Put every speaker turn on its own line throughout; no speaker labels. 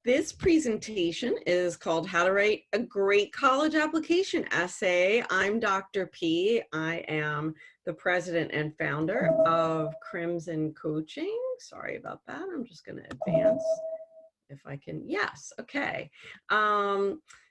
This presentation is called How to Write a Great College Application Essay. I'm Dr. P. I am the president and founder of Crimson Coaching. Sorry about that. I'm just going to advance if I can. Yes. Okay.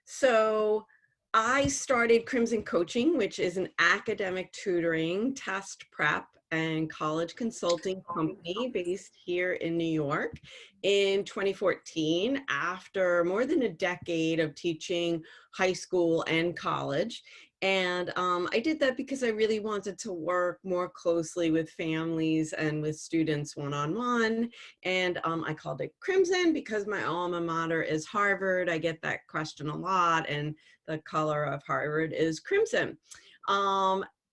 So I started Crimson Coaching, which is an academic tutoring, test prep, and college consulting company based here in New York in 2014 after more than a decade of teaching high school and college. And I did that because I really wanted to work more closely with families and with students one-on-one. And I called it Crimson because my alma mater is Harvard. I get that question a lot, and the color of Harvard is crimson.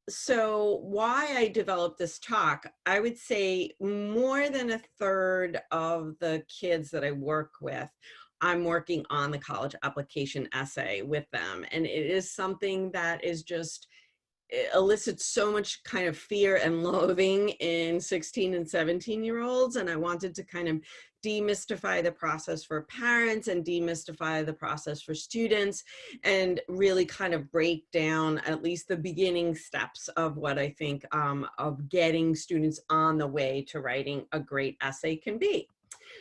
So why I developed this talk, I would say more than a third of the kids that I work with, I'm working on the college application essay with them. And it is something that is just, it elicits so much kind of fear and loathing in 16 and 17-year-olds. And I wanted to kind of demystify the process for parents and demystify the process for students and really kind of break down at least the beginning steps of what I think of getting students on the way to writing a great essay can be.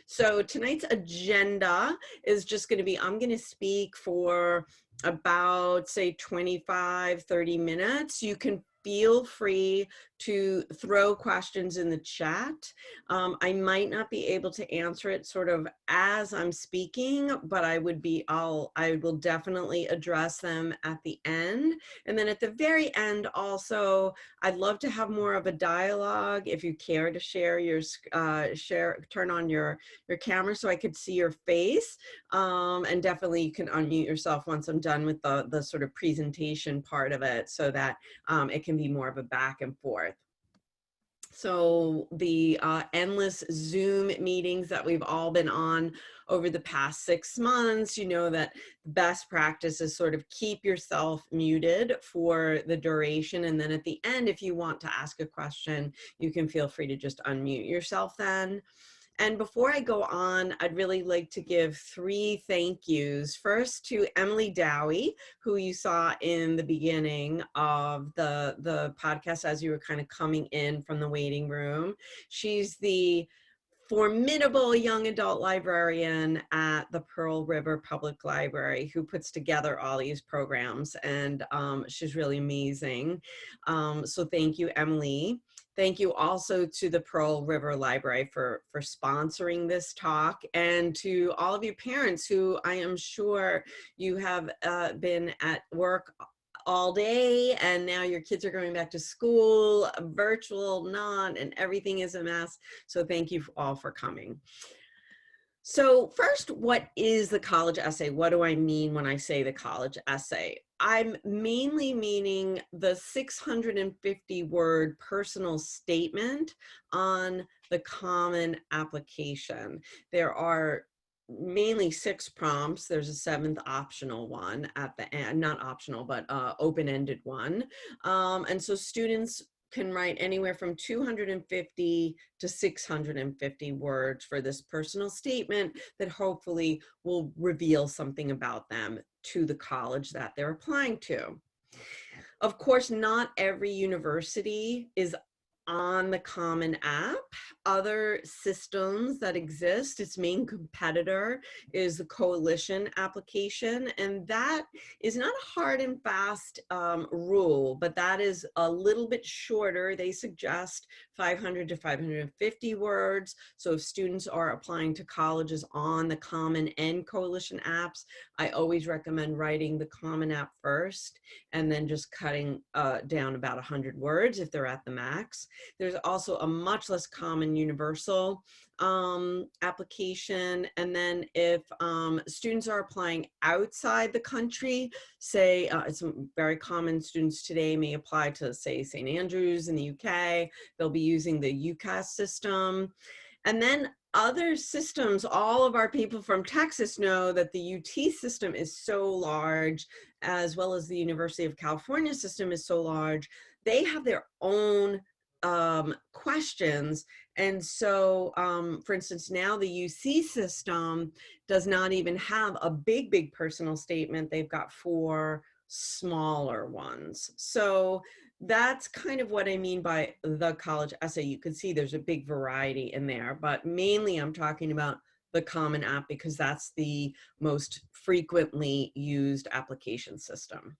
So tonight's agenda is just going to be, I'm going to speak for about, say, 25, 30 minutes. You can feel free to throw questions in the chat. I might not be able to answer it sort of as I'm speaking, but I will definitely address them at the end. And then at the very end also, I'd love to have more of a dialogue. If you care to share your, turn on your camera so I could see your face. And definitely you can unmute yourself once I'm done with the sort of presentation part of it so that it can be more of a back and forth. So the endless Zoom meetings that we've all been on over the past 6 months, you know that best practice is sort of keep yourself muted for the duration. And then at the end, if you want to ask a question, you can feel free to just unmute yourself then. And before I go on, I'd really like to give 3 thank yous. First to Emily Dowie, who you saw in the beginning of the podcast as you were kind of coming in from the waiting room. She's the formidable young adult librarian at the Pearl River Public Library who puts together all these programs, and she's really amazing. So thank you, Emily. Thank you also to the Pearl River Library for sponsoring this talk, and to all of you parents who I am sure you have been at work all day and now your kids are going back to school, virtual, not, and everything is a mess. So thank you all for coming. So first, what is the college essay? What do I mean when I say the college essay? I'm mainly meaning the 650-word personal statement on the common application. There are mainly 6 prompts. There's a 7th optional one at the end, not optional, but open-ended one. And so students can write anywhere from 250 to 650 words for this personal statement that hopefully will reveal something about them to the college that they're applying to. Of course, not every university is on the Common App. Other systems that exist, its main competitor is the Coalition application, and that is not a hard and fast rule, but that is a little bit shorter. They suggest 500 to 550 words. So if students are applying to colleges on the Common and Coalition apps, I always recommend writing the Common App first and then just cutting down about 100 words if they're at the max. There's also a much less common universal application. And then if students are applying outside the country, say it's very common, students today may apply to, say, St. Andrews in the UK, they'll be using the UCAS system. And then other systems, all of our people from Texas know that the UT system is so large, as well as the University of California system is so large. They have their own questions. And so, for instance, now the UC system does not even have a big personal statement. They've got 4 smaller ones. So that's kind of what I mean by the college essay. You can see there's a big variety in there, but mainly I'm talking about the Common App because that's the most frequently used application system.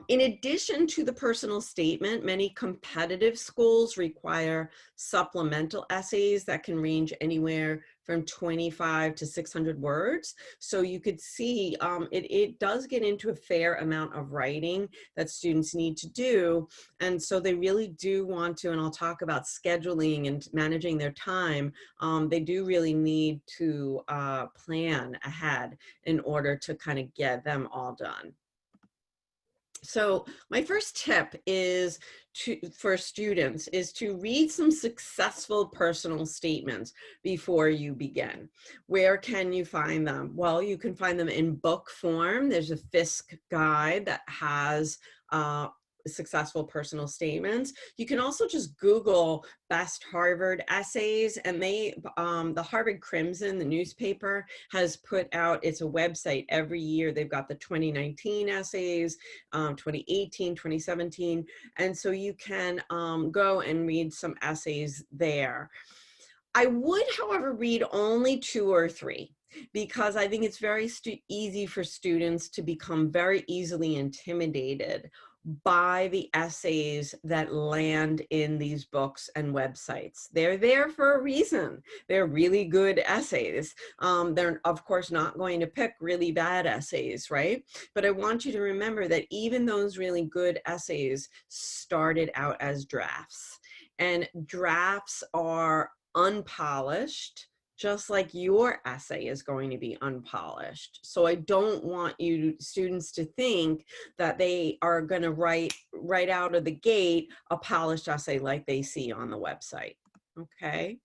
In addition to the personal statement, many competitive schools require supplemental essays that can range anywhere from 25 to 600 words. So you could see it does get into a fair amount of writing that students need to do. And so they really do want to, and I'll talk about scheduling and managing their time, they do really need to plan ahead in order to kind of get them all done. So my first tip is for students is to read some successful personal statements before you begin. Where can you find them? Well, you can find them in book form. There's a FISC guide that has successful personal statements. You can also just Google best Harvard essays, and the withCrimson, the newspaper, has put out, it's a website every year. They've got the 2019 essays, 2018, 2017. And so you can go and read some essays there. I would, however, read only 2 or 3 because I think it's very easy for students to become very easily intimidated by the essays that land in these books and websites. They're there for a reason. They're really good essays. They're, of course, not going to pick really bad essays, right? But I want you to remember that even those really good essays started out as drafts. And drafts are unpolished, just like your essay is going to be unpolished. So I don't want you students to think that they are going to write right out of the gate a polished essay like they see on the website. Okay.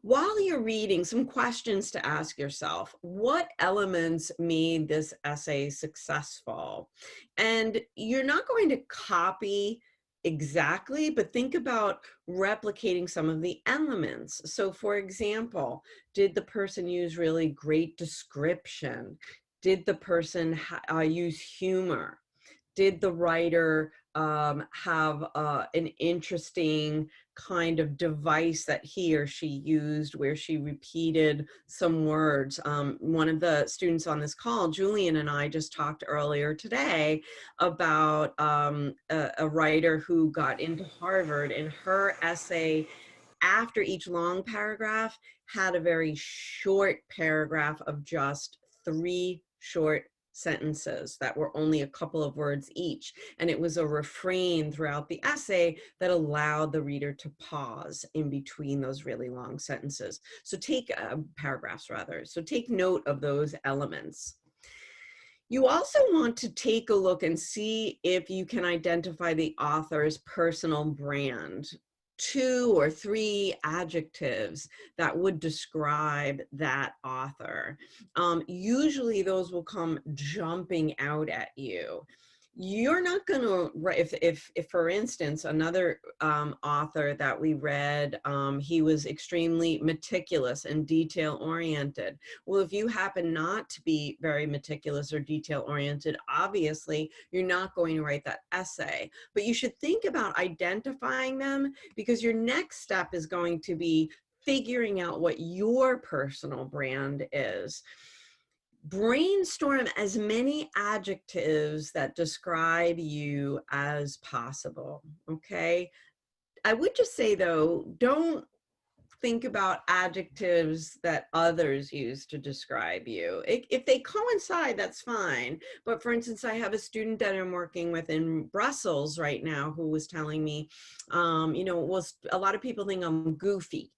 While you're reading, some questions to ask yourself: what elements made this essay successful? And you're not going to copy exactly, but think about replicating some of the elements. So for example, did the person use really great description? Did the person use humor? Did the writer have an interesting kind of device that he or she used where she repeated some words? One of the students on this call, Julian, and I just talked earlier today about a writer who got into Harvard, and her essay after each long paragraph had a very short paragraph of just 3 short sentences that were only a couple of words each. And it was a refrain throughout the essay that allowed the reader to pause in between those really long sentences. So take paragraphs rather. So take note of those elements. You also want to take a look and see if you can identify the author's personal brand. 2 or 3 adjectives that would describe that author. Usually those will come jumping out at you. You're not going to, if for instance, another author that we read, he was extremely meticulous and detail oriented. Well, if you happen not to be very meticulous or detail oriented, obviously you're not going to write that essay. But you should think about identifying them, because your next step is going to be figuring out what your personal brand is. Brainstorm as many adjectives that describe you as possible, okay? I would just say though, don't think about adjectives that others use to describe you. If they coincide, that's fine. But for instance, I have a student that I'm working with in Brussels right now who was telling me, you know, a lot of people think I'm goofy.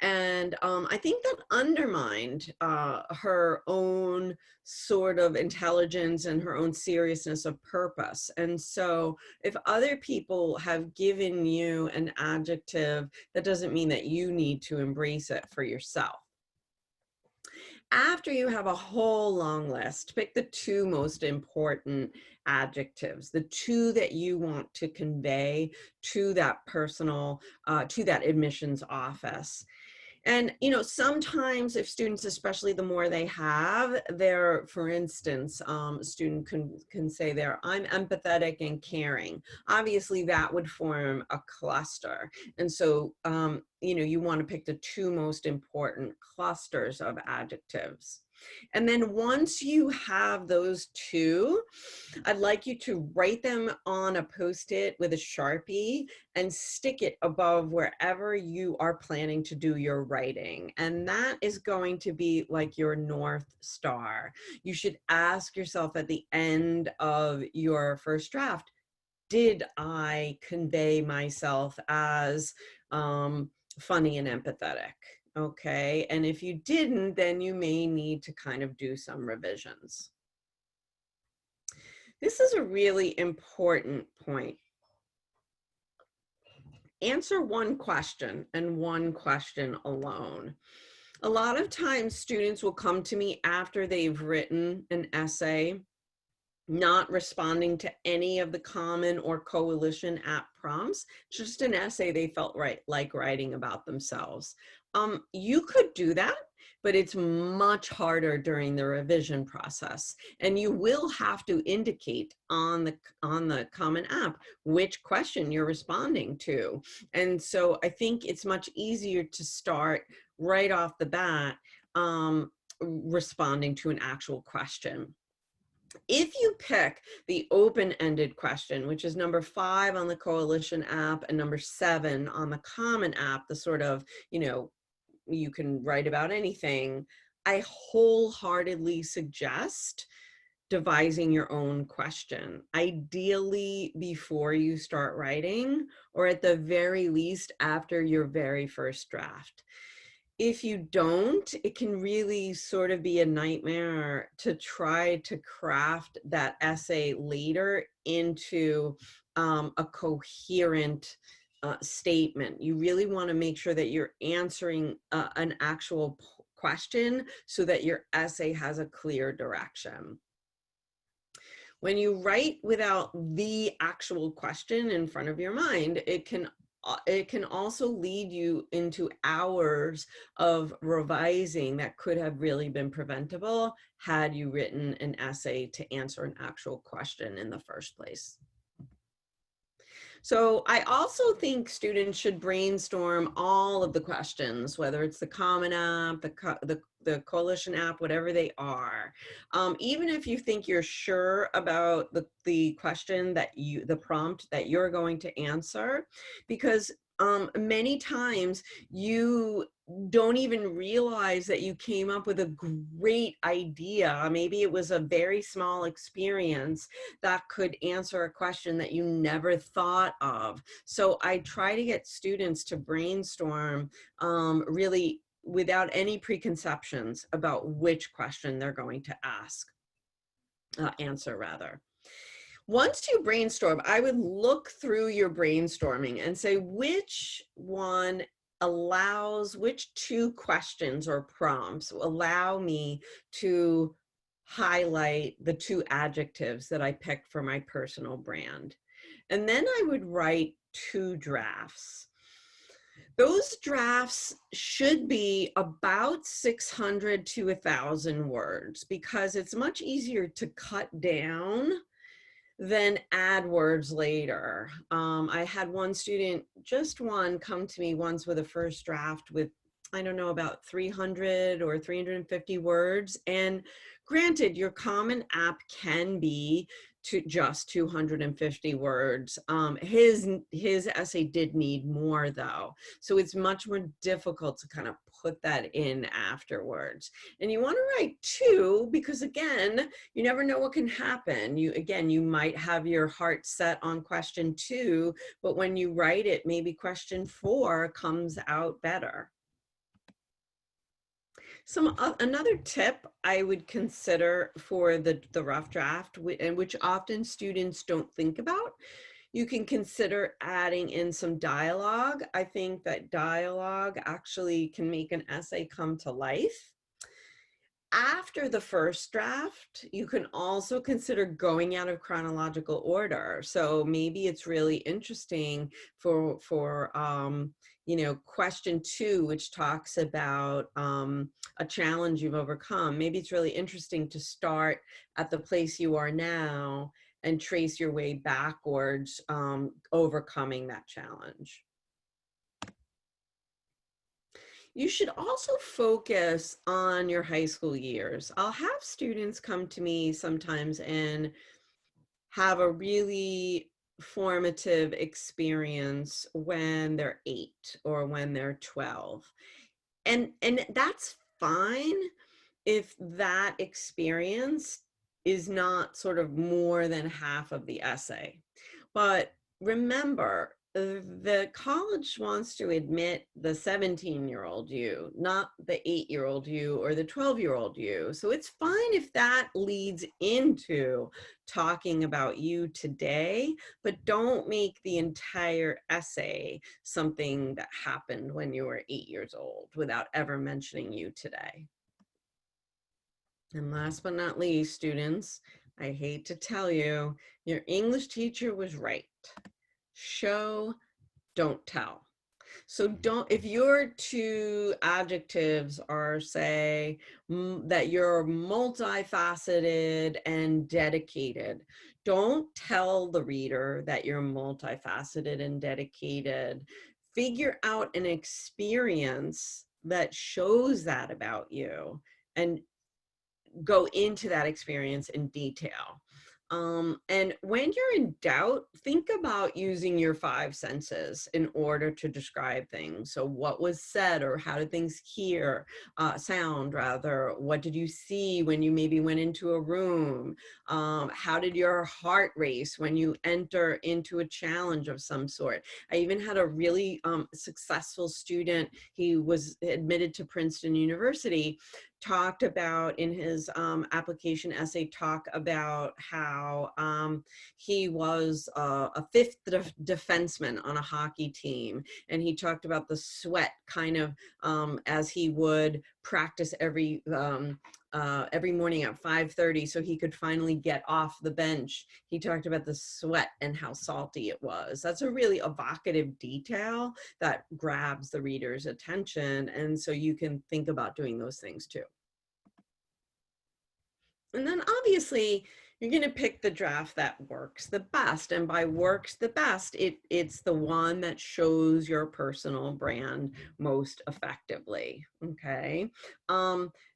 And I think that undermined her own sort of intelligence and her own seriousness of purpose. And so if other people have given you an adjective, that doesn't mean that you need to embrace it for yourself. After you have a whole long list, pick the two most important adjectives, the two that you want to convey to that personal, to that admissions office. And, you know, sometimes if students, especially the more they have, they're, for instance, a student can say there, I'm empathetic and caring. Obviously that would form a cluster. And so, you know, you want to pick the two most important clusters of adjectives. And then once you have those two, I'd like you to write them on a Post-it with a Sharpie and stick it above wherever you are planning to do your writing. And that is going to be like your North Star. You should ask yourself at the end of your first draft, did I convey myself as funny and empathetic? Okay, and if you didn't, then you may need to kind of do some revisions. This is a really important point. Answer one question and one question alone. A lot of times students will come to me after they've written an essay, not responding to any of the Common or Coalition app prompts, just an essay they felt like writing about themselves. You could do that, but it's much harder during the revision process. And you will have to indicate on the Common app which question you're responding to. And so I think it's much easier to start right off the bat responding to an actual question. If you pick the open-ended question, which is number 5 on the Coalition app and number 7 on the Common app, the sort of, you know, you can write about anything, I wholeheartedly suggest devising your own question, ideally before you start writing, or at the very least after your very first draft. If you don't, it can really sort of be a nightmare to try to craft that essay later into a coherent statement. You really want to make sure that you're answering an actual question so that your essay has a clear direction. When you write without the actual question in front of your mind, it can also lead you into hours of revising that could have really been preventable had you written an essay to answer an actual question in the first place. So I also think students should brainstorm all of the questions, whether it's the Common App, the Coalition app, whatever they are. Even if you think you're sure about the question that the prompt that you're going to answer, because many times you don't even realize that you came up with a great idea. Maybe it was a very small experience that could answer a question that you never thought of. So I try to get students to brainstorm really without any preconceptions about which question they're going to answer rather. Once you brainstorm, I would look through your brainstorming and say which two questions or prompts allow me to highlight the two adjectives that I picked for my personal brand. And then I would write 2 drafts. Those drafts should be about 600 to 1,000 words because it's much easier to cut down than add words later. I had one student, just one, come to me once with a first draft with, I don't know, about 300 or 350 words. And granted, your Common app can be to just 250 words. His essay did need more though. So it's much more difficult to kind of put that in afterwards. And you want to write 2 because again, you never know what can happen. You might have your heart set on question 2, but when you write it, maybe question 4 comes out better. Another tip I would consider for the rough draft, and which often students don't think about, you can consider adding in some dialogue. I think that dialogue actually can make an essay come to life. after the first draft, you can also consider going out of chronological order. So maybe it's really interesting for you know, question 2, which talks about a challenge you've overcome. Maybe it's really interesting to start at the place you are now and trace your way backwards, overcoming that challenge. You should also focus on your high school years. I'll have students come to me sometimes and have a really formative experience when they're 8 or when they're 12. And that's fine if that experience is not sort of more than half of the essay. But remember, the college wants to admit the 17-year-old you, not the 8-year-old you or the 12-year-old you. So it's fine if that leads into talking about you today, but don't make the entire essay something that happened when you were 8 years old without ever mentioning you today. And last but not least, students, I hate to tell you, your English teacher was right. Show, don't tell. So don't, if your 2 adjectives are, say, that you're multifaceted and dedicated, don't tell the reader that you're multifaceted and dedicated. Figure out an experience that shows that about you and go into that experience in detail. And when you're in doubt, think about using your 5 senses in order to describe things. So what was said, or how did things sound rather? What did you see when you maybe went into a room? How did your heart race when you enter into a challenge of some sort? I even had a really successful student. He was admitted to Princeton University, talked about in his application essay, talk about how he was a 5th defenseman on a hockey team. And he talked about the sweat kind of as he would practice every morning at 5:30 so he could finally get off the bench. He talked about the sweat and how salty it was. That's a really evocative detail that grabs the reader's attention. And so you can think about doing those things too. And then obviously you're going to pick the draft that works the best. And by works the best, it's the one that shows your personal brand most effectively. Okay.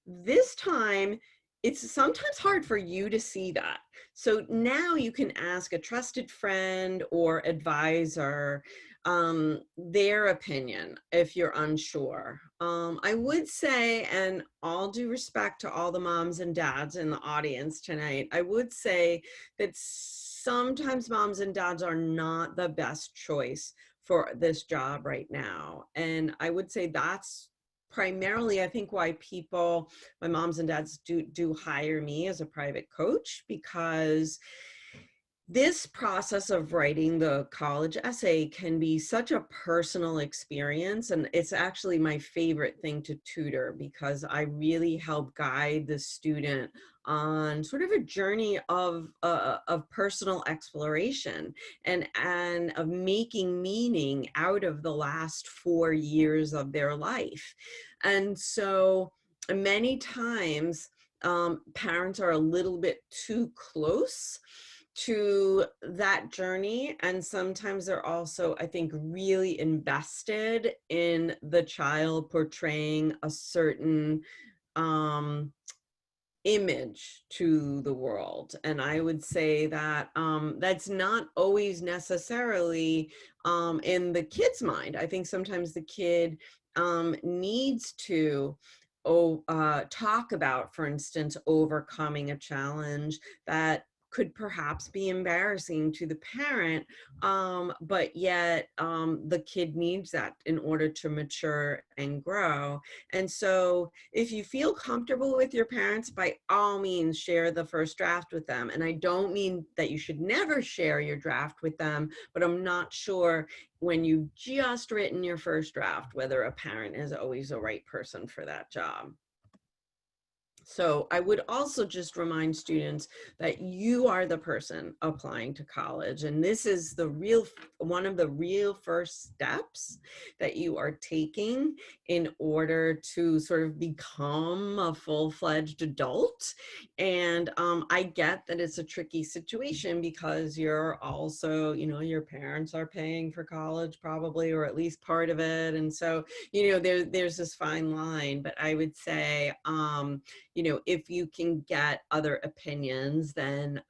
This time, it's sometimes hard for you to see that. So now you can ask a trusted friend or advisor their opinion if you're unsure. I would say, and all due respect to all the moms and dads in the audience tonight, I would say that sometimes moms and dads are not the best choice for this job right now. And I would say that's primarily, I think, why my moms and dads do hire me as a private coach, because this process of writing the college essay can be such a personal experience, and it's actually my favorite thing to tutor, because I really help guide the student on sort of a journey of personal exploration and of making meaning out of the last 4 years of their life. And so many times parents are a little bit too close to that journey, and sometimes they're also, I think, really invested in the child portraying a certain image to the world. And I would say that that's not always necessarily in the kid's mind. I think sometimes the kid needs to talk about, for instance, overcoming a challenge that could perhaps be embarrassing to the parent, but yet the kid needs that in order to mature and grow. And so if you feel comfortable with your parents, by all means, share the first draft with them. And I don't mean that you should never share your draft with them, but I'm not sure, when you've just written your first draft, whether a parent is always the right person for that job. So I would also just remind students that you are the person applying to college. And this is one of the real first steps that you are taking in order to sort of become a full-fledged adult. And I get that it's a tricky situation because you're also, your parents are paying for college probably, or at least part of it. And so, there's this fine line, but I would say, if you can get other opinions, then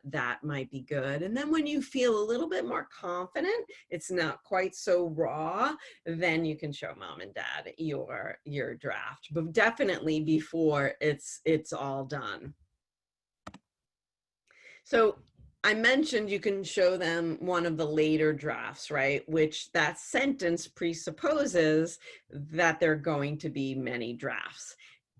that might be good. And then when you feel a little bit more confident, it's not quite so raw, then you can show mom and dad your draft, but definitely before it's all done. So I mentioned you can show them one of the later drafts, right? Which that sentence presupposes that there are going to be many drafts.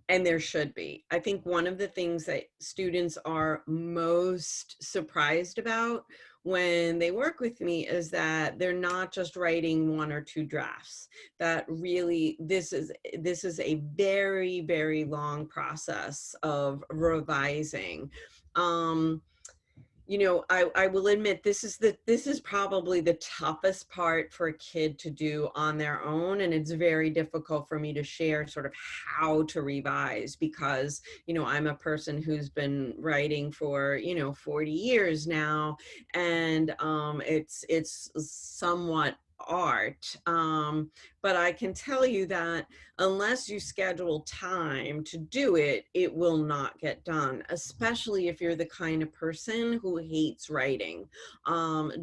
And there should be. I think one of the things that students are most surprised about when they work with me is that they're not just writing one or two drafts. That really, this is a very, very long process of revising. I will admit this is probably the toughest part for a kid to do on their own, and it's very difficult for me to share sort of how to revise because I'm a person who's been writing for 40 years now, and it's somewhat art, but I can tell you that unless you schedule time to do it, it will not get done, especially if you're the kind of person who hates writing.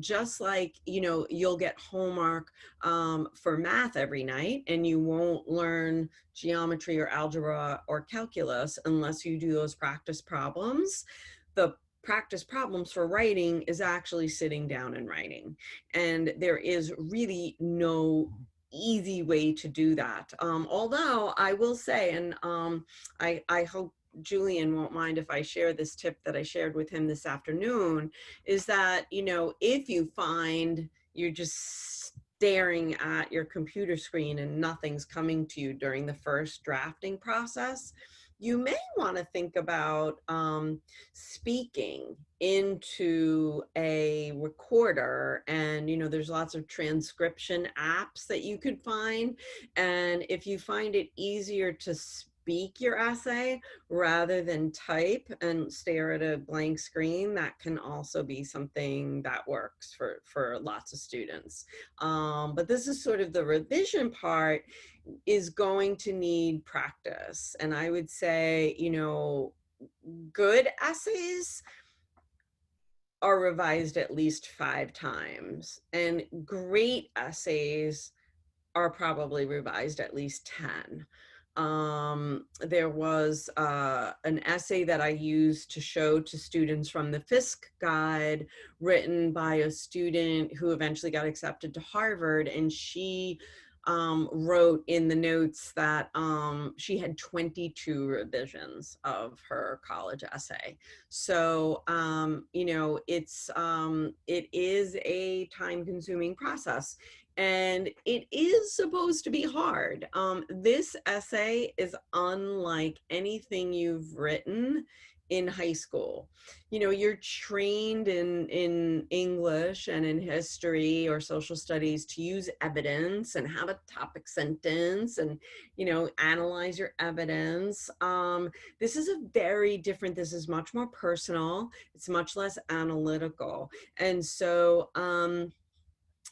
Just like, you'll get homework for math every night and you won't learn geometry or algebra or calculus unless you do those practice problems. The practice problems for writing is actually sitting down and writing. And there is really no easy way to do that. Although I will say, and I hope Julian won't mind if I share this tip that I shared with him this afternoon, is that, if you find you're just staring at your computer screen and nothing's coming to you during the first drafting process, you may want to think about speaking into a recorder. And there's lots of transcription apps that you could find, and if you find it easier to speak your essay rather than type and stare at a blank screen, that can also be something that works for lots of students. But this is sort of the revision part is going to need practice. And I would say, good essays are revised at least 5 times, and great essays are probably revised at least 10. There was an essay that I used to show to students from the Fisk Guide, written by a student who eventually got accepted to Harvard, and she wrote in the notes that she had 22 revisions of her college essay. So, it is a time-consuming process. And it is supposed to be hard. This essay is unlike anything you've written in high school. You're trained in English and in history or social studies to use evidence and have a topic sentence and, analyze your evidence. This is this is much more personal. It's much less analytical. And so,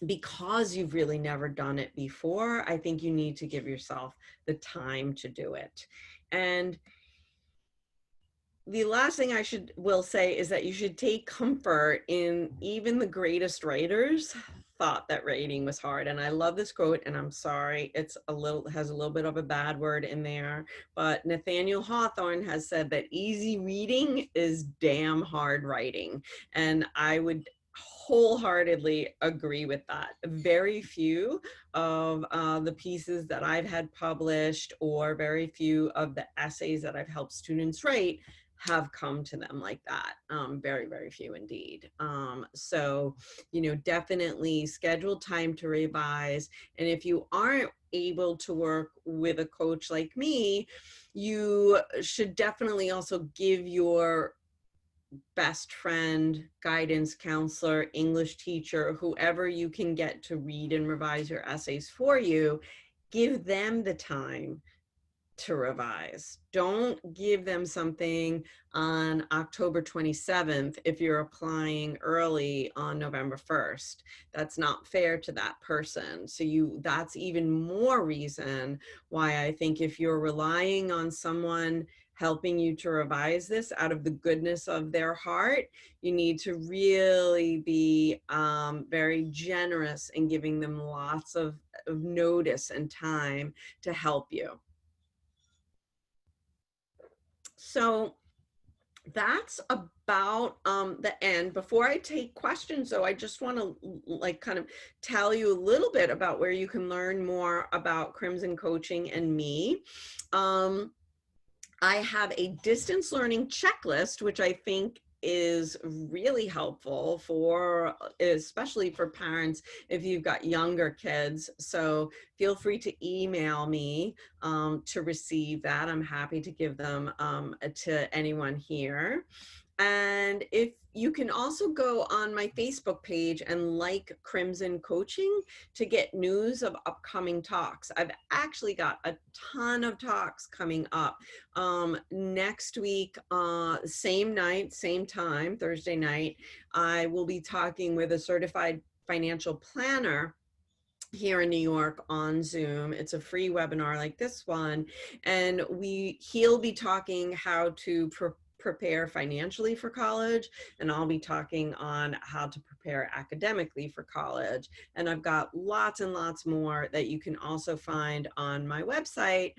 because you've really never done it before, I think you need to give yourself the time to do it. And the last thing will say is that you should take comfort in even the greatest writers thought that writing was hard. And I love this quote, and I'm sorry, has a little bit of a bad word in there, but Nathaniel Hawthorne has said that easy reading is damn hard writing. And I would wholeheartedly agree with that. Very few of the pieces that I've had published, or very few of the essays that I've helped students write, have come to them like that. Very, very few indeed. So, you know, definitely schedule time to revise. And if you aren't able to work with a coach like me, you should definitely also give your best friend, guidance counselor, English teacher, whoever you can get to read and revise your essays for you, give them the time to revise. Don't give them something on October 27th if you're applying early on November 1st. That's not fair to that person. So that's even more reason why I think if you're relying on someone helping you to revise this out of the goodness of their heart, you need to really be very generous in giving them lots of notice and time to help you. So that's about the end. Before I take questions though, I just want to like kind of tell you a little bit about where you can learn more about Crimson Coaching and me. I have a distance learning checklist, which I think is really helpful for, especially for parents if you've got younger kids. So feel free to email me to receive that. I'm happy to give them to anyone here. And if you can also go on my Facebook page and like Crimson Coaching to get news of upcoming talks. I've actually got a ton of talks coming up. Next week, same night, same time, Thursday night, I will be talking with a certified financial planner here in New York on Zoom. It's a free webinar like this one. And he'll be talking how to prepare financially for college, and I'll be talking on how to prepare academically for college. And I've got lots and lots more that you can also find on my website.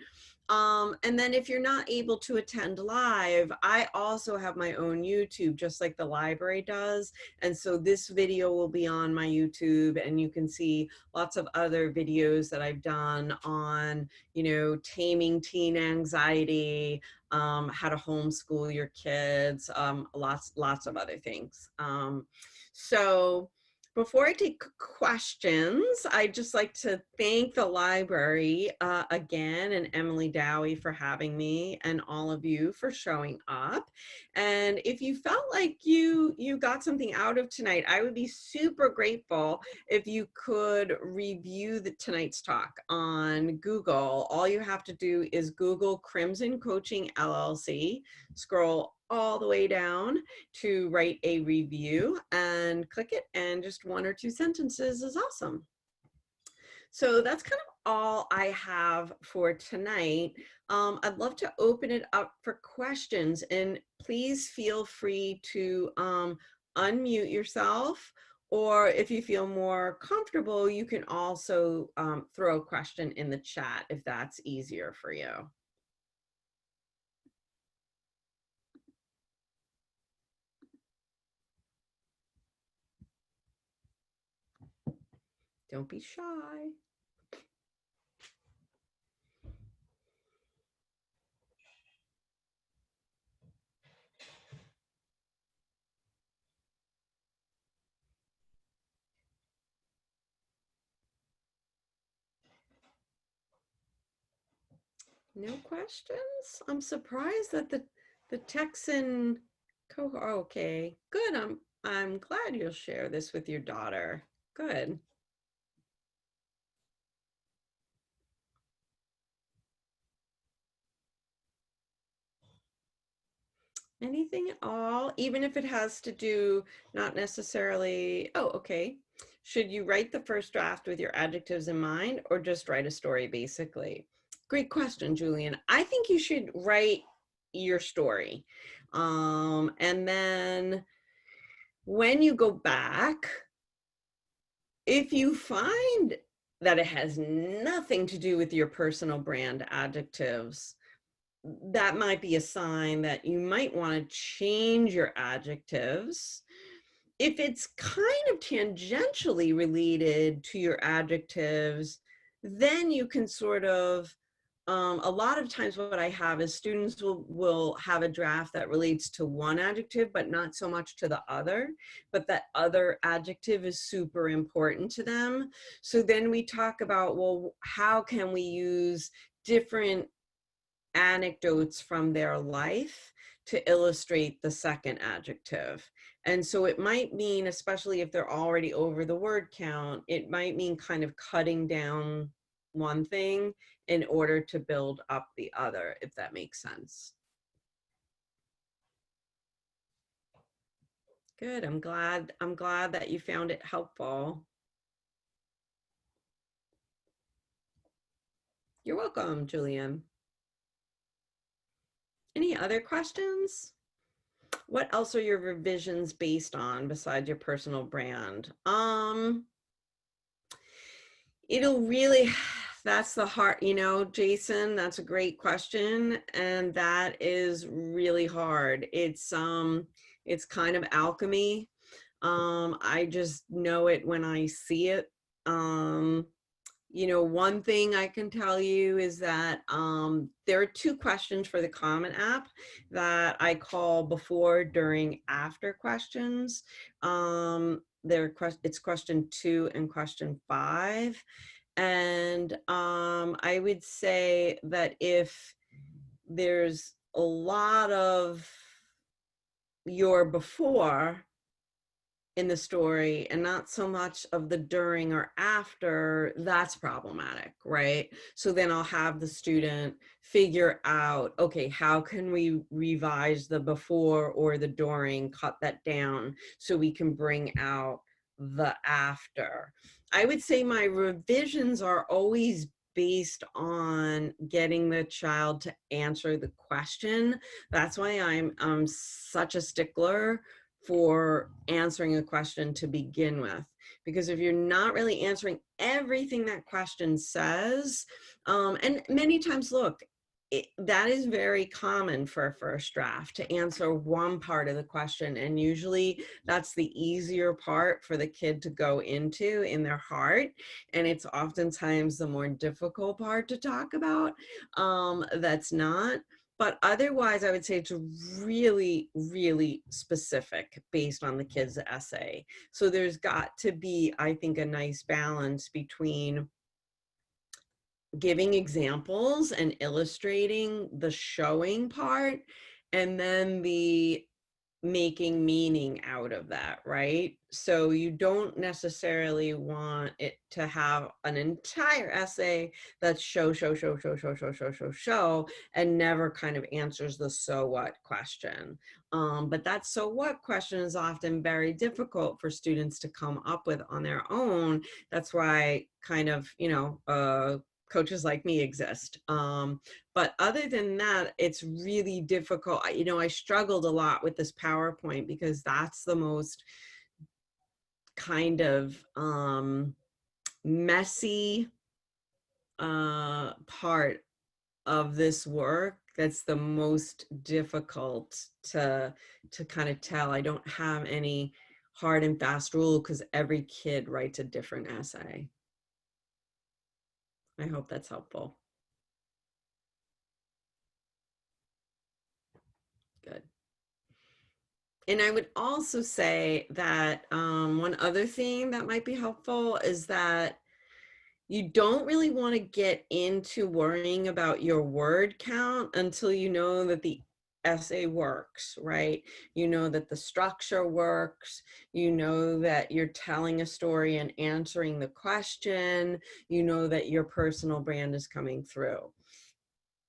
And then if you're not able to attend live, I also have my own YouTube, just like the library does. And so this video will be on my YouTube, and you can see lots of other videos that I've done on, you know, taming teen anxiety, how to homeschool your kids, lots of other things. So before I take questions, I'd just like to thank the library again, and Emily Dowie for having me, and all of you for showing up. And if you felt like you got something out of tonight, I would be super grateful if you could review tonight's talk on Google. All you have to do is Google Crimson Coaching LLC, scroll all the way down to write a review and click it, and just 1 or 2 sentences is awesome. So that's kind of all I have for tonight. I'd love to open it up for questions, and please feel free to unmute yourself, or if you feel more comfortable, you can also throw a question in the chat if that's easier for you. Don't be shy. No questions? I'm surprised that the Texan okay, good. I'm glad you'll share this with your daughter. Good. Anything at all, even if it has to do not necessarily, oh, okay. Should you write the first draft with your adjectives in mind, or just write a story basically? Great question, Julian. I think you should write your story. And then when you go back, if you find that it has nothing to do with your personal brand adjectives, that might be a sign that you might want to change your adjectives. If it's kind of tangentially related to your adjectives, then you can sort of a lot of times what I have is students will have a draft that relates to one adjective, but not so much to the other, but that other adjective is super important to them. So then we talk about, well, how can we use different anecdotes from their life to illustrate the second adjective. And so it might mean, especially if they're already over the word count, it might mean kind of cutting down one thing in order to build up the other, if that makes sense. Good. I'm glad that you found it helpful. You're welcome, Julian. Any other questions? What else are your revisions based on besides your personal brand? It'll really, that's the heart, you know, Jason, that's a great question. And that is really hard. It's kind of alchemy. I just know it when I see it. You know, one thing I can tell you is that there are 2 questions for the Common App that I call before, during, after questions. It's question 2 and question 5. And I would say that if there's a lot of your before in the story and not so much of the during or after, that's problematic, right? So then I'll have the student figure out, okay, how can we revise the before or the during, cut that down so we can bring out the after. I would say my revisions are always based on getting the child to answer the question. That's why I'm such a stickler for answering a question to begin with, because if you're not really answering everything that question says, and many times, look, that is very common for a first draft, to answer one part of the question, and usually that's the easier part for the kid to go into in their heart, and it's oftentimes the more difficult part to talk about. That's not. But otherwise, I would say it's really, really specific based on the kid's essay. So there's got to be, I think, a nice balance between giving examples and illustrating the showing part, and then the making meaning out of that, right? So you don't necessarily want it to have an entire essay that's show, and never kind of answers the so what question. But that so what question is often very difficult for students to come up with on their own. That's why kind of, you know, coaches like me exist. But other than that, it's really difficult. You know, I struggled a lot with this PowerPoint because that's the most kind of messy part of this work. That's the most difficult to kind of tell. I don't have any hard and fast rule because every kid writes a different essay. I hope that's helpful. Good. And I would also say that one other thing that might be helpful is that you don't really want to get into worrying about your word count until you know that the essay works, right? You know that the structure works. You know that you're telling a story and answering the question. You know that your personal brand is coming through.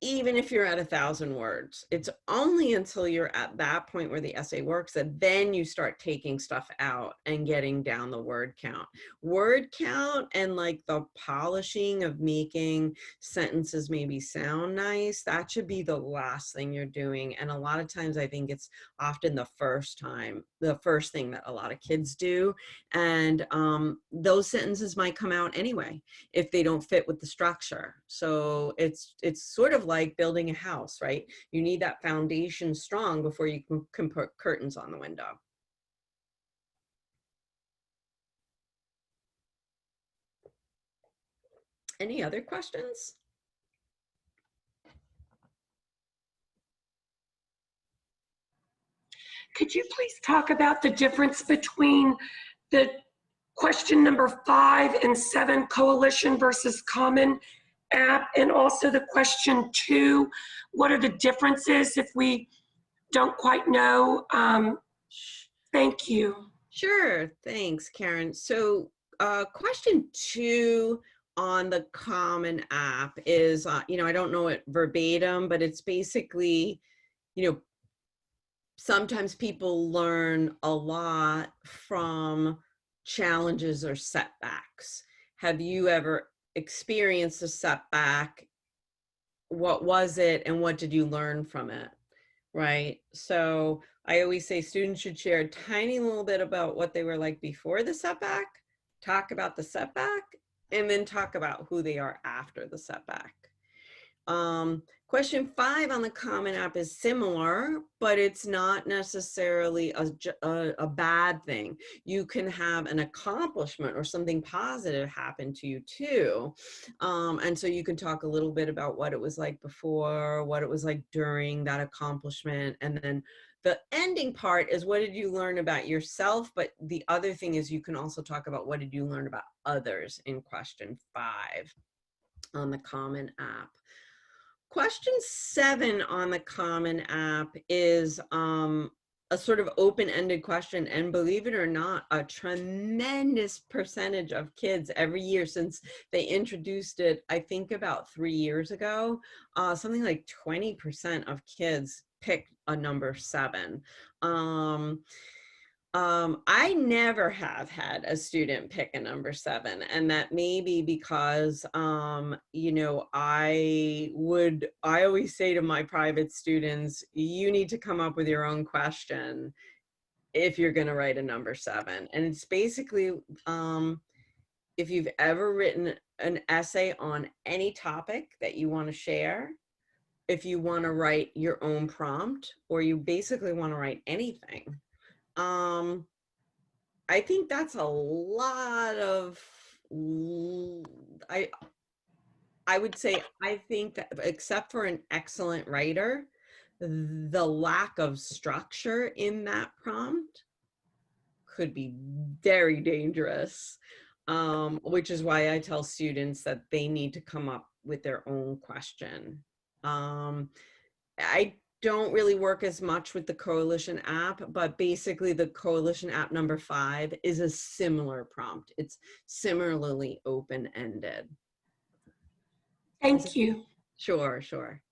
Even if you're at 1,000 words, it's only until you're at that point where the essay works that then you start taking stuff out and getting down the word count. Word count and like the polishing of making sentences maybe sound nice, that should be the last thing you're doing. And a lot of times I think it's often the first thing that a lot of kids do. And those sentences might come out anyway if they don't fit with the structure. So it's sort of like building a house, right? You need that foundation strong before you can put curtains on the window. Any other questions?
could you please talk about the difference between the question number 5 and 7, coalition versus common app, and also the question 2, what are the differences if we don't quite know? Thank you.
Sure, thanks, Karen. So question 2 on the Common App is, I don't know it verbatim, but it's basically, sometimes people learn a lot from challenges or setbacks. Have you ever experienced a setback? What was it and what did you learn from it? Right? So I always say students should share a tiny little bit about what they were like before the setback, talk about the setback, and then talk about who they are after the setback. Question 5 on the Common App is similar, but it's not necessarily a bad thing. You can have an accomplishment or something positive happen to you too. And so you can talk a little bit about what it was like before, what it was like during that accomplishment. And then the ending part is, what did you learn about yourself? But the other thing is, you can also talk about what did you learn about others in question 5 on the Common App. Question 7 on the Common App is a sort of open-ended question, and believe it or not, a tremendous percentage of kids every year since they introduced it, I think about 3 years ago, something like 20% of kids picked a number 7. I never have had a student pick a number 7, and that may be because, I always say to my private students, you need to come up with your own question if you're going to write a number 7. And it's basically, if you've ever written an essay on any topic that you want to share, if you want to write your own prompt, or you basically want to write anything. I think that's a lot of, I would say, I think that except for an excellent writer, the lack of structure in that prompt could be very dangerous, which is why I tell students that they need to come up with their own question. I don't really work as much with the Coalition app, but basically the Coalition app number 5 is a similar prompt. It's similarly open-ended.
Thank you.
Sure, sure.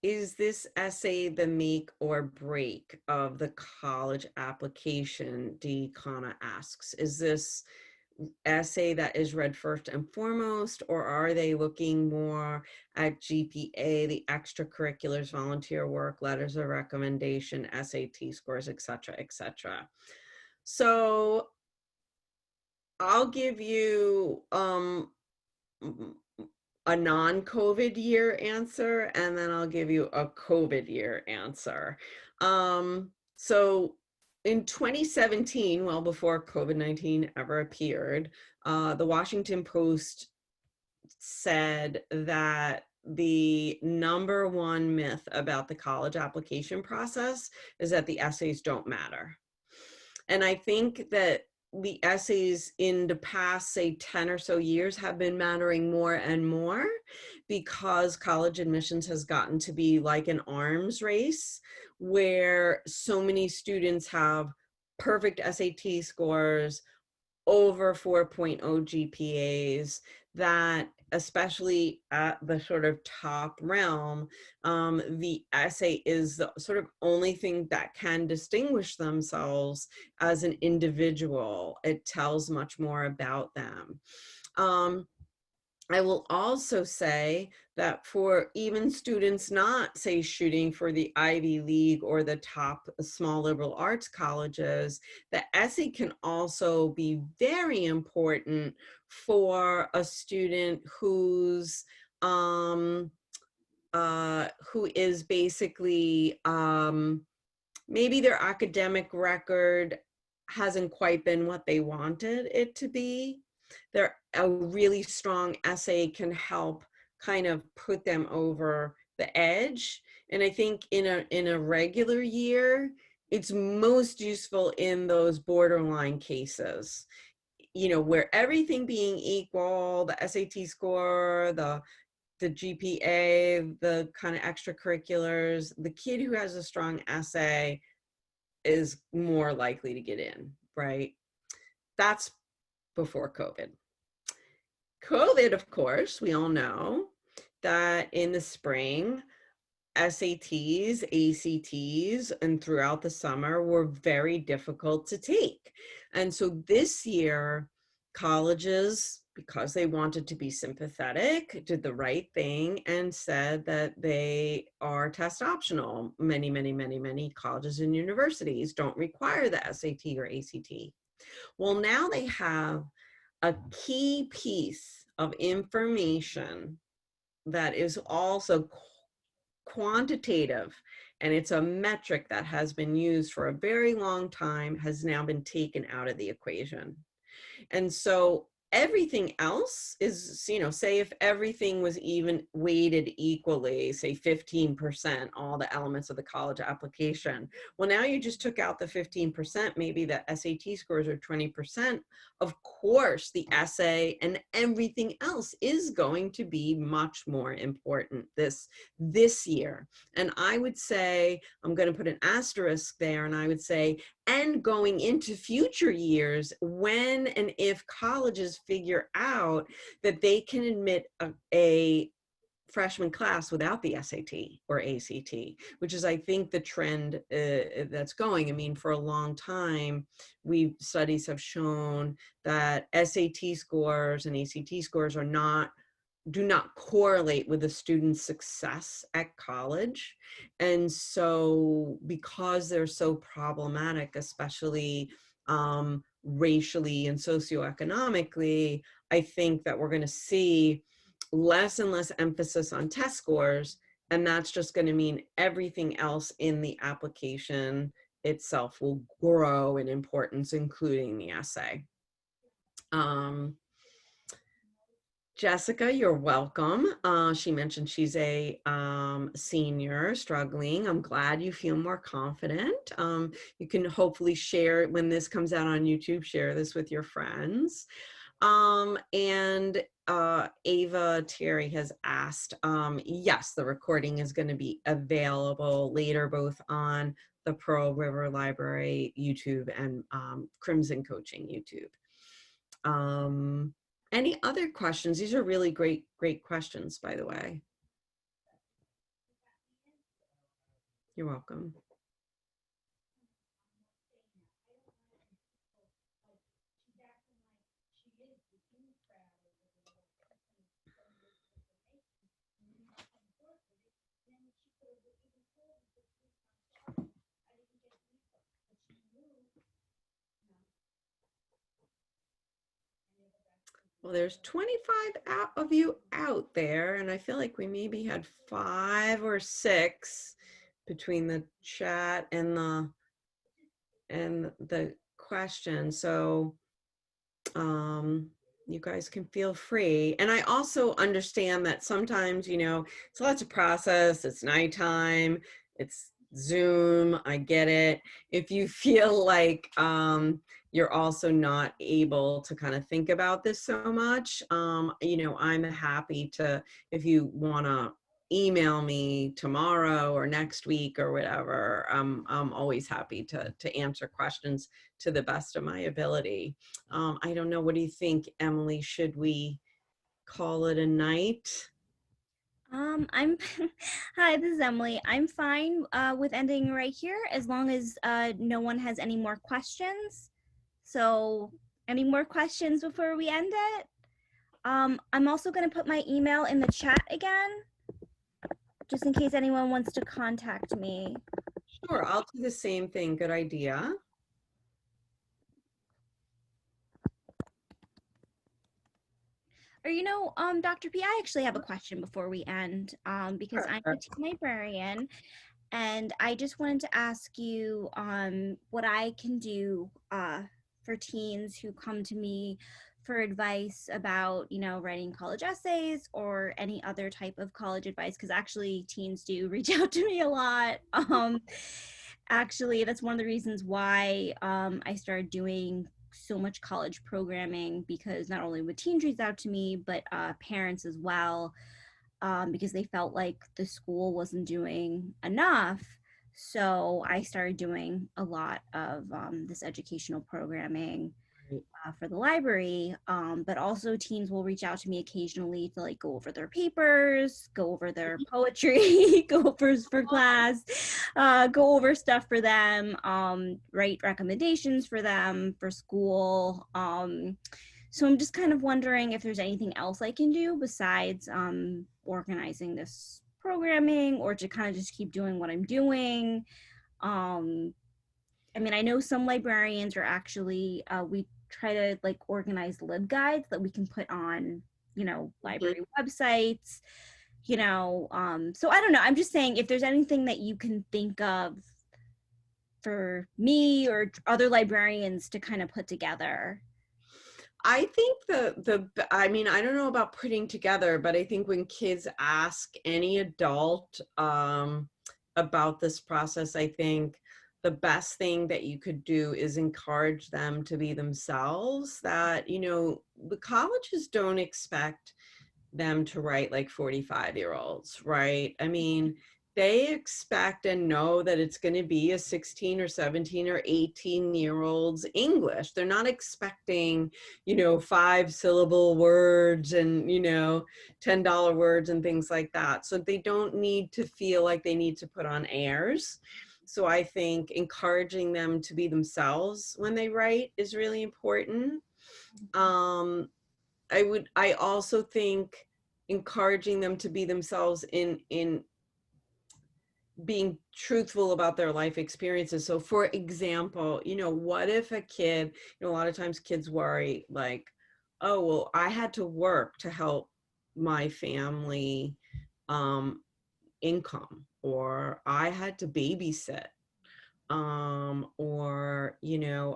Is this essay the make or break of the college application? D. Kana asks. Is this essay that is read first and foremost, or are they looking more at GPA, the extracurriculars, volunteer work, letters of recommendation, SAT scores, etc., etc.? So I'll give you a non-COVID year answer, and then I'll give you a COVID year answer. So in 2017, well before COVID-19 ever appeared, the Washington Post said that the number 1 myth about the college application process is that the essays don't matter. And I think that the essays in the past, say 10 or so years, have been mattering more and more because college admissions has gotten to be like an arms race where so many students have perfect SAT scores, over 4.0 GPAs, that especially at the sort of top realm, the essay is the sort of only thing that can distinguish themselves as an individual. It tells much more about them. I will also say that for even students not, say, shooting for the Ivy League or the top small liberal arts colleges, the essay can also be very important for a student who's who is basically maybe their academic record hasn't quite been what they wanted it to be. A really strong essay can help kind of put them over the edge. And I think in a regular year, it's most useful in those borderline cases, you know, where everything being equal, the SAT score, the GPA, the kind of extracurriculars, the kid who has a strong essay is more likely to get in, right? That's before COVID. COVID, of course, we all know that in the spring, SATs, ACTs, and throughout the summer were very difficult to take. And so this year, colleges, because they wanted to be sympathetic, did the right thing and said that they are test optional. Many colleges and universities don't require the SAT or ACT. Well, now they have a key piece of information that is also quantitative, and it's a metric that has been used for a very long time, has now been taken out of the equation. And so everything else is, you know, say if everything was even weighted equally, say 15%, all the elements of the college application. Well, now you just took out the 15%, maybe the SAT scores are 20%. Of course, the essay and everything else is going to be much more important this year. And I would say, I'm going to put an asterisk there, and I would say, and going into future years, when and if colleges figure out that they can admit a freshman class without the SAT or ACT, which is, I think, the trend that's going. I mean, for a long time, studies have shown that SAT scores and ACT scores do not correlate with the student's success at college. And so because they're so problematic, especially racially and socioeconomically, I think that we're going to see less and less emphasis on test scores. And that's just going to mean everything else in the application itself will grow in importance, including the essay. Jessica, you're welcome. She mentioned she's a senior struggling. I'm glad you feel more confident. You can hopefully share, when this comes out on YouTube, share this with your friends. And Ava Terry has asked, yes, the recording is going to be available later, both on the Pearl River Library YouTube and Crimson Coaching YouTube. Any other questions? These are really great questions, by the way. You're welcome. Well, there's 25 of you out there, and I feel like we maybe had 5 or 6 between the chat and the question. So you guys can feel free. And I also understand that sometimes, you know, it's a lot to process. It's nighttime. It's Zoom. I get it. If you feel like you're also not able to kind of think about this so much, you know, I'm happy to, if you want to email me tomorrow or next week or whatever, I'm always happy to answer questions to the best of my ability. I don't know, what do you think, Emily? Should we call it a night?
I'm Hi, this is Emily. I'm fine with ending right here as long as no one has any more questions. So, any more questions before we end it? I'm also going to put my email in the chat again, just in case anyone wants to contact me.
Sure, I'll do the same thing. Good idea.
Or, you know, Dr. P, I actually have a question before we end, because I'm a teen librarian, and I just wanted to ask you what I can do for teens who come to me for advice about, writing college essays or any other type of college advice, because actually teens do reach out to me a lot. Actually, that's one of the reasons why I started doing so much college programming, because not only would teens reach out to me, but parents as well, because they felt like the school wasn't doing enough. So I started doing a lot of this educational programming for the library, but also teens will reach out to me occasionally to like go over their papers, go over their poetry, go over for class, go over stuff for them, write recommendations for them for school. So I'm just kind of wondering if there's anything else I can do besides organizing this programming, or to kind of just keep doing what I'm doing. Um, I mean, I know some librarians are actually, we try to like organize LibGuides that we can put on, library websites, so I don't know. I'm just saying, if there's anything that you can think of for me or other librarians to kind of put together.
I think I mean, I don't know about putting together, but I think when kids ask any adult about this process, I think the best thing that you could do is encourage them to be themselves. That, the colleges don't expect them to write like 45-year-olds, right? I mean, they expect and know that it's going to be a 16 or 17 or 18-year-old's English. They're not expecting, 5-syllable words and, $10 words and things like that. So they don't need to feel like they need to put on airs. So I think encouraging them to be themselves when they write is really important. I also think encouraging them to be themselves in being truthful about their life experiences. So for example, what if a kid, a lot of times kids worry like, oh, well, I had to work to help my family income, or I had to babysit, or,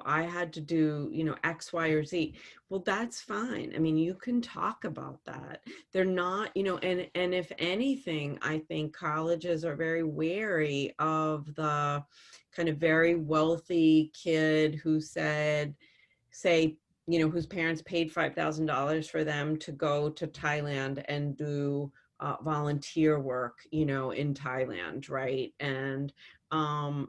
I had to do, X, Y, or Z. Well, that's fine. I mean, you can talk about that. They're not, and if anything, I think colleges are very wary of the kind of very wealthy kid who say, whose parents paid $5,000 for them to go to Thailand and do volunteer work, in Thailand, right? And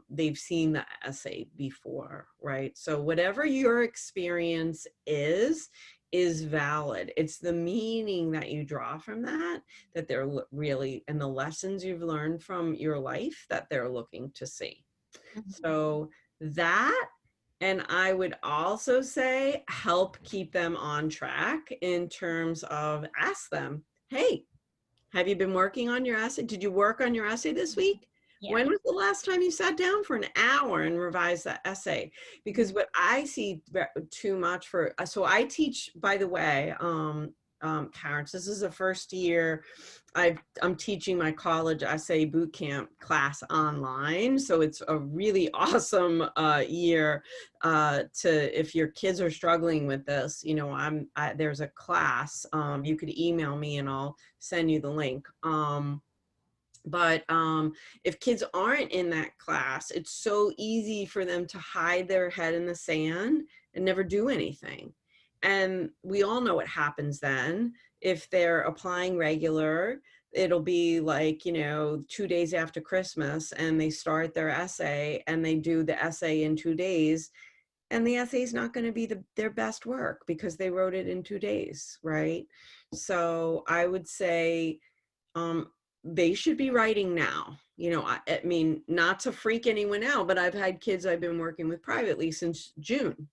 they've seen the essay before, right? So whatever your experience is valid. It's the meaning that you draw from that they're really, and the lessons you've learned from your life that they're looking to see. So that, and I would also say help keep them on track in terms of ask them, hey, have you been working on your essay? Did you work on your essay this week?
Yeah.
When was the last time you sat down for an hour and revised that essay? Because what I see too much so I teach, by the way, parents, this is the first year I'm teaching my college essay boot camp class online. So it's a really awesome year if your kids are struggling with this, there's a class, you could email me and I'll send you the link. But if kids aren't in that class, it's so easy for them to hide their head in the sand and never do anything. And we all know what happens then. If they're applying regular, it'll be like, 2 days after Christmas and they start their essay and they do the essay in 2 days. And the essay is not going to be their best work because they wrote it in 2 days, right? So I would say, they should be writing now. I mean, not to freak anyone out, but I've had kids I've been working with privately since June.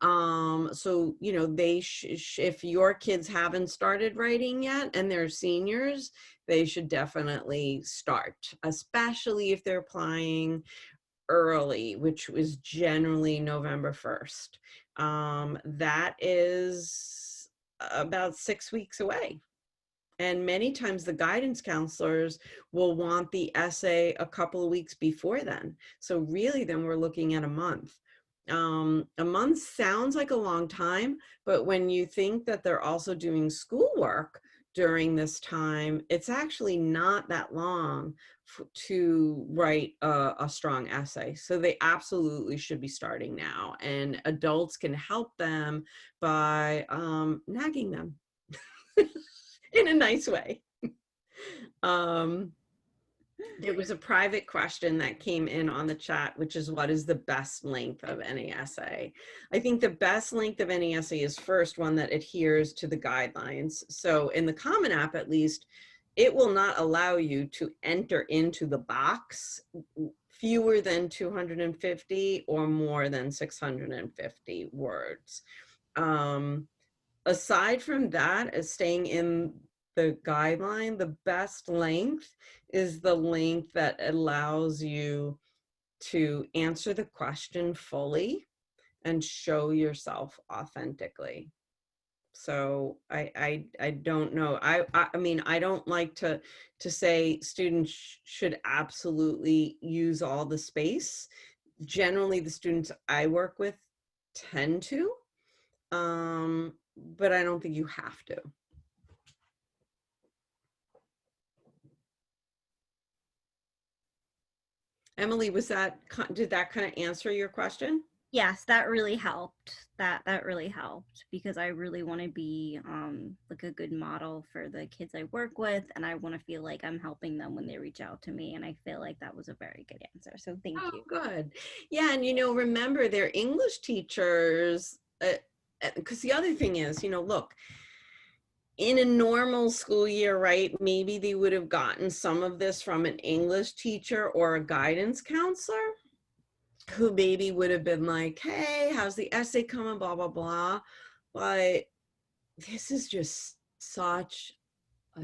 So, if your kids haven't started writing yet and they're seniors, they should definitely start, especially if they're applying early, which was generally November 1st. That is about 6 weeks away. And many times the guidance counselors will want the essay a couple of weeks before then. So really then we're looking at a month. A month sounds like a long time, but when you think that they're also doing schoolwork during this time, it's actually not that long to write a strong essay. So they absolutely should be starting now, and adults can help them by nagging them in a nice way. There was a private question that came in on the chat, which is, what is the best length of any essay? I think the best length of any essay is, first, one that adheres to the guidelines. So in the Common App, at least, it will not allow you to enter into the box fewer than 250 or more than 650 words. Aside from that, as staying in the guideline, the best length is the length that allows you to answer the question fully and show yourself authentically. So I don't know. I mean, I don't like to say students should absolutely use all the space. Generally, the students I work with tend to, but I don't think you have to. Emily, did that kind of answer your question?
Yes, that really helped. That really helped because I really want to be like a good model for the kids I work with, and I want to feel like I'm helping them when they reach out to me, and I feel like that was a very good answer. So thank you.
Good. Yeah, and rember, they're English teachers, because the other thing is, look, in a normal school year, right, maybe they would have gotten some of this from an English teacher or a guidance counselor who maybe would have been like, hey, how's the essay coming, blah, blah, blah. But this is just such a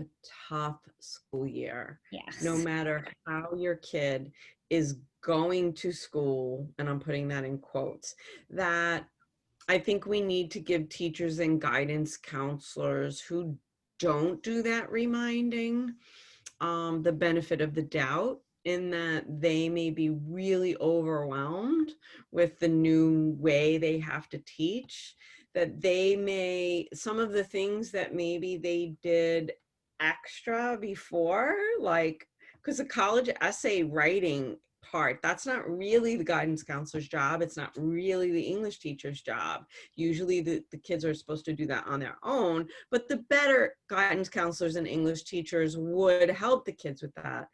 tough school year.
Yes.
No matter how your kid is going to school, and I'm putting that in quotes, that I think we need to give teachers and guidance counselors who don't do that reminding the benefit of the doubt, in that they may be really overwhelmed with the new way they have to teach, that some of the things that maybe they did extra before, like, because the college essay writing part, that's not really the guidance counselor's job. It's not really the English teacher's job. Usually the kids are supposed to do that on their own, but the better guidance counselors and English teachers would help the kids with that.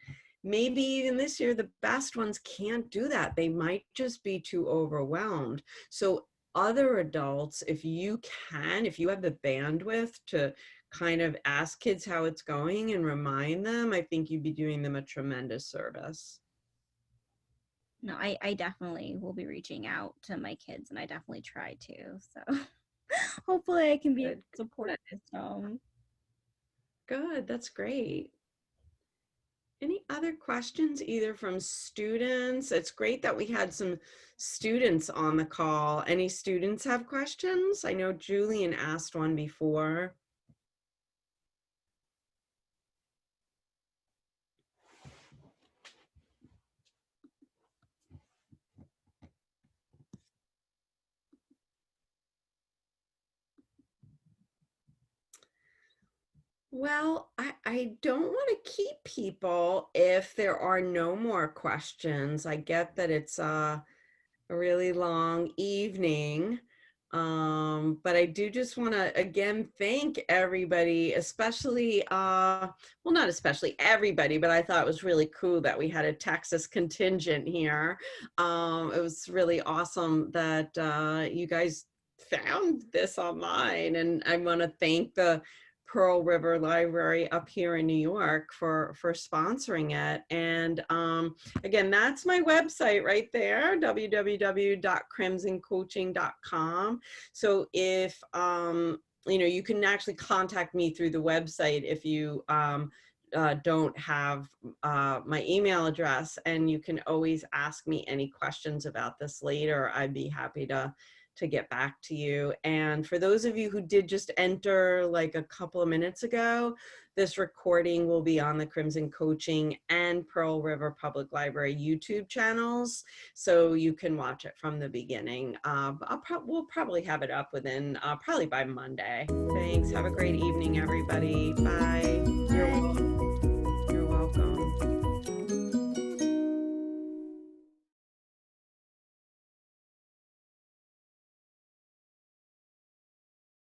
Maybe even this year, the best ones can't do that. They might just be too overwhelmed. So other adults, if you have the bandwidth to kind of ask kids how it's going and remind them, I think you'd be doing them a tremendous service.
No, I definitely will be reaching out to my kids, and I definitely try to. So hopefully I can be a support system.
Good, that's great. Any other questions, either from students? It's great that we had some students on the call. Any students have questions? I know Julian asked one before. Well, I don't want to keep people if there are no more questions. I get that it's a really long evening, but I do just want to again thank everybody, especially, well, not especially everybody, but I thought it was really cool that we had a Texas contingent here. It was really awesome that you guys found this online, and I want to thank the Pearl River Library up here in New York for sponsoring it. And again, that's my website right there, www.crimsoncoaching.com. So if you can actually contact me through the website if you don't have my email address, and you can always ask me any questions about this later. I'd be happy to to get back to you. And for those of you who did just enter like a couple of minutes ago, this recording will be on the Crimson Coaching and Pearl River Public Library YouTube channels, so you can watch it from the beginning. We'll probably have it up within, probably by Monday. Thanks. Have a great evening, everybody. Bye.